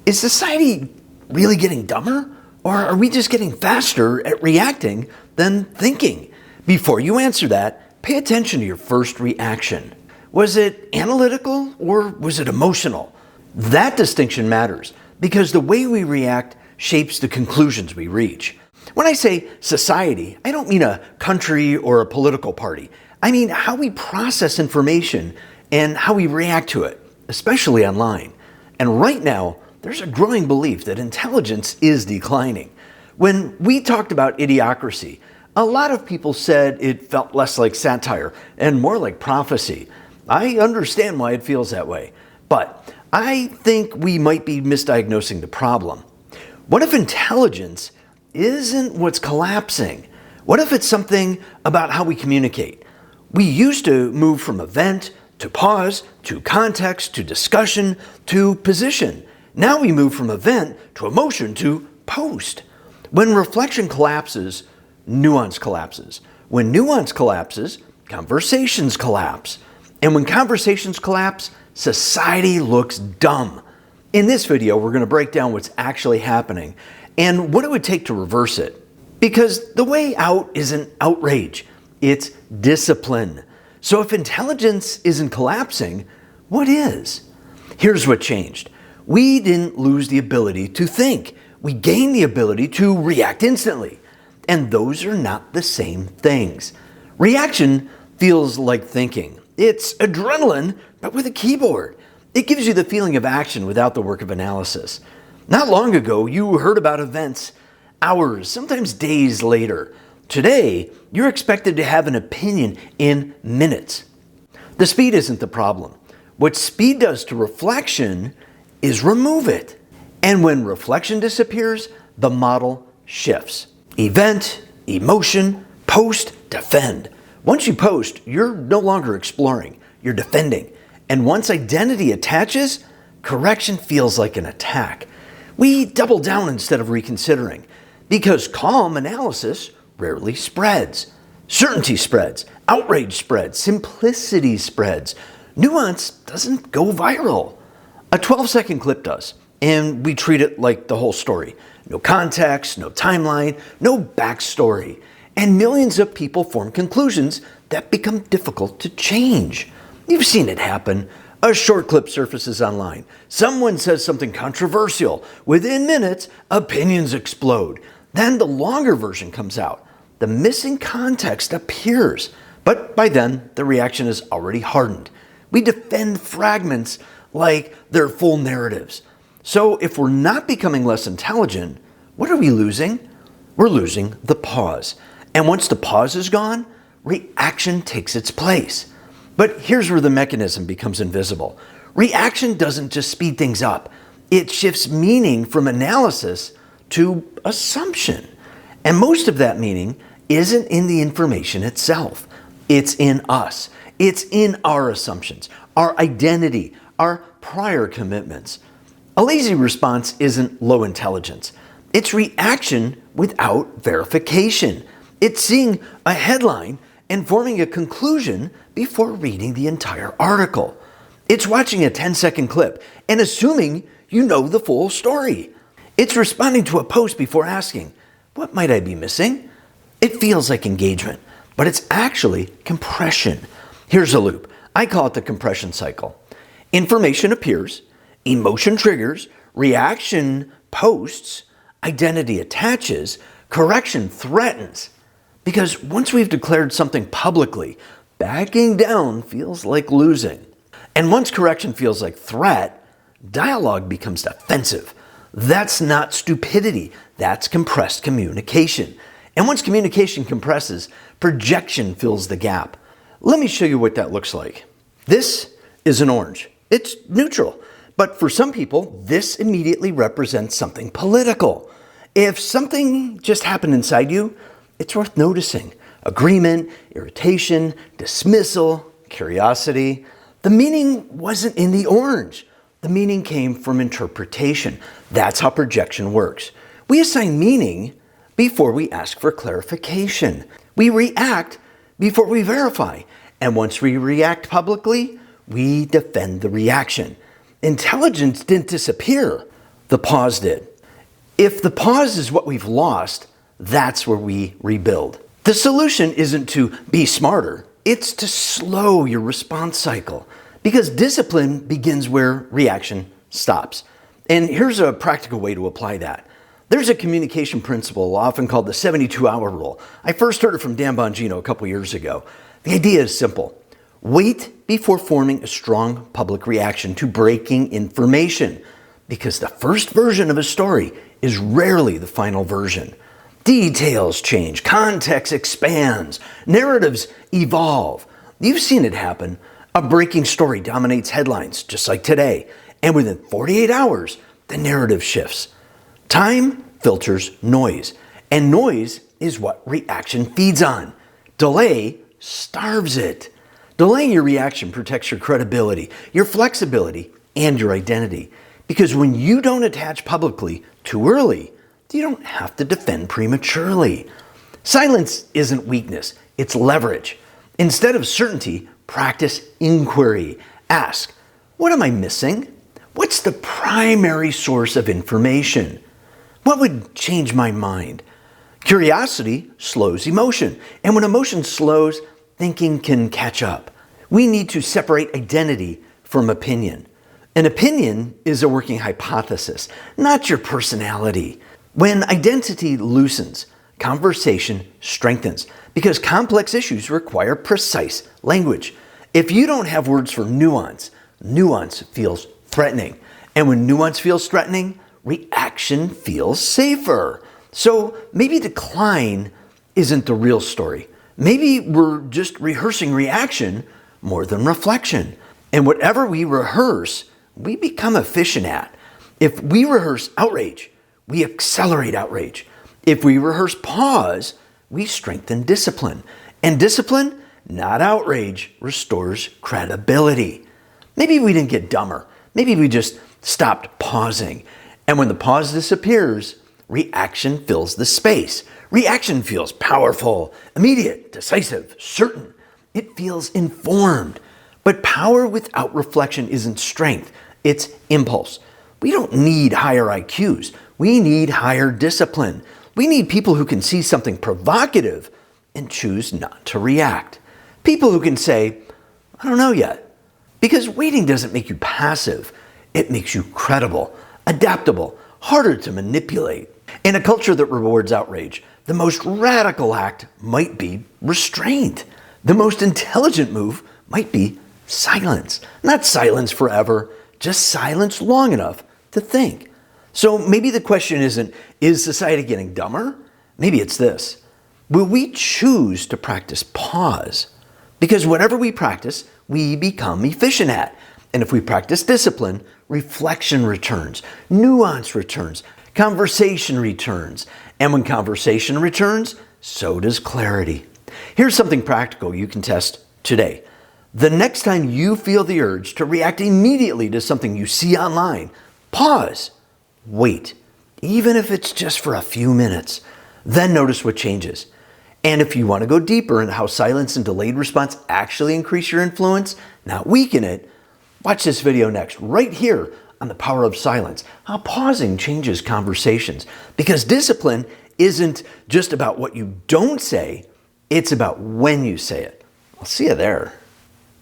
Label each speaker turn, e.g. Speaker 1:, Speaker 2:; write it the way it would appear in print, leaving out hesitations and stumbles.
Speaker 1: Is society really getting dumber? Or are we just getting faster at reacting than thinking? Before you answer that, pay attention to your first reaction. Was it analytical or was it emotional? That distinction matters because the way we react shapes the conclusions we reach. When I say society, I don't mean a country or a political party. I mean how we process information and how we react to it, especially online. And right now, there's a growing belief that intelligence is declining. When we talked about idiocracy, a lot of people said it felt less like satire and more like prophecy. I understand why it feels that way, but I think we might be misdiagnosing the problem. What if intelligence isn't what's collapsing? What if it's something about how we communicate? We used to move from event to pause, to context, to discussion, to position. Now we move from event to emotion to post. When reflection collapses, nuance collapses. When nuance collapses, conversations collapse. And when conversations collapse, society looks dumb. In this video, we're going to break down what's actually happening and what it would take to reverse it. Because the way out isn't outrage, it's discipline. So if intelligence isn't collapsing, what is? Here's what changed. We didn't lose the ability to think. We gained the ability to react instantly. And those are not the same things. Reaction feels like thinking. It's adrenaline, but with a keyboard. It gives you the feeling of action without the work of analysis. Not long ago, you heard about events hours, sometimes days later. Today, you're expected to have an opinion in minutes. The speed isn't the problem. What speed does to reflection is remove it. And when reflection disappears, the model shifts. Event, emotion, post, defend. Once you post, you're no longer exploring, you're defending. And once identity attaches, correction feels like an attack. We double down instead of reconsidering because calm analysis rarely spreads. Certainty spreads, outrage spreads, simplicity spreads. Nuance doesn't go viral. A 12-second clip does, and we treat it like the whole story. No context, no timeline, no backstory. And millions of people form conclusions that become difficult to change. You've seen it happen. A short clip surfaces online. Someone says something controversial. Within minutes, opinions explode. Then the longer version comes out. The missing context appears. But by then, the reaction is already hardened. We defend fragments like they're full narratives. So if we're not becoming less intelligent, what are we losing? We're losing the pause. And once the pause is gone, reaction takes its place. But here's where the mechanism becomes invisible. Reaction doesn't just speed things up. It shifts meaning from analysis to assumption. And most of that meaning isn't in the information itself. It's in us. It's in our assumptions, our identity, our prior commitments. A lazy response isn't low intelligence. It's reaction without verification. It's seeing a headline and forming a conclusion before reading the entire article. It's watching a 10-second clip and assuming you know the full story. It's responding to a post before asking, what might I be missing? It feels like engagement, but it's actually compression. Here's a loop. I call it the compression cycle. Information appears, emotion triggers, reaction posts, identity attaches, correction threatens. Because once we've declared something publicly, backing down feels like losing. And once correction feels like threat, dialogue becomes defensive. That's not stupidity, that's compressed communication. And once communication compresses, projection fills the gap. Let me show you what that looks like. This is an orange. It's neutral. But for some people, this immediately represents something political. If something just happened inside you, it's worth noticing. Agreement, irritation, dismissal, curiosity. The meaning wasn't in the orange. The meaning came from interpretation. That's how projection works. We assign meaning before we ask for clarification. We react before we verify. And once we react publicly, we defend the reaction. Intelligence didn't disappear. The pause did. If the pause is what we've lost, that's where we rebuild. The solution isn't to be smarter, it's to slow your response cycle, because discipline begins where reaction stops. And here's a practical way to apply that. There's a communication principle often called the 72-hour rule. I first heard it from Dan Bongino a couple years ago. The idea is simple. Wait before forming a strong public reaction to breaking information, because the first version of a story is rarely the final version. Details change, context expands, narratives evolve. You've seen it happen. A breaking story dominates headlines, just like today, and within 48 hours, the narrative shifts. Time filters noise, and noise is what reaction feeds on. Delay starves it. Delaying your reaction protects your credibility, your flexibility, and your identity. Because when you don't attach publicly too early, you don't have to defend prematurely. Silence isn't weakness, it's leverage. Instead of certainty, practice inquiry. Ask, what am I missing? What's the primary source of information? What would change my mind? Curiosity slows emotion, and when emotion slows, thinking can catch up. We need to separate identity from opinion. An opinion is a working hypothesis, not your personality. When identity loosens, conversation strengthens, because complex issues require precise language. If you don't have words for nuance, nuance feels threatening. And when nuance feels threatening, reaction feels safer. So maybe decline isn't the real story. Maybe we're just rehearsing reaction more than reflection. And whatever we rehearse, we become efficient at. If we rehearse outrage, we accelerate outrage. If we rehearse pause, we strengthen discipline. And discipline, not outrage, restores credibility. Maybe we didn't get dumber. Maybe we just stopped pausing. And when the pause disappears, reaction fills the space. Reaction feels powerful, immediate, decisive, certain. It feels informed. But power without reflection isn't strength, it's impulse. We don't need higher IQs. We need higher discipline. We need people who can see something provocative and choose not to react. People who can say, I don't know yet. Because waiting doesn't make you passive. It makes you credible, adaptable, harder to manipulate. In a culture that rewards outrage, the most radical act might be restraint. The most intelligent move might be silence. Not silence forever, just silence long enough to think. So maybe the question isn't, is society getting dumber? Maybe it's this. Will we choose to practice pause? Because whatever we practice, we become efficient at. And if we practice discipline, reflection returns, nuance returns, conversation returns. And when conversation returns, so does clarity. Here's something practical you can test today. The next time you feel the urge to react immediately to something you see online, pause. Wait, even if it's just for a few minutes. Then notice what changes. And if you want to go deeper into how silence and delayed response actually increase your influence, not weaken it, watch this video next, right here on the power of silence, how pausing changes conversations. Because discipline isn't just about what you don't say, it's about when you say it. I'll see you there.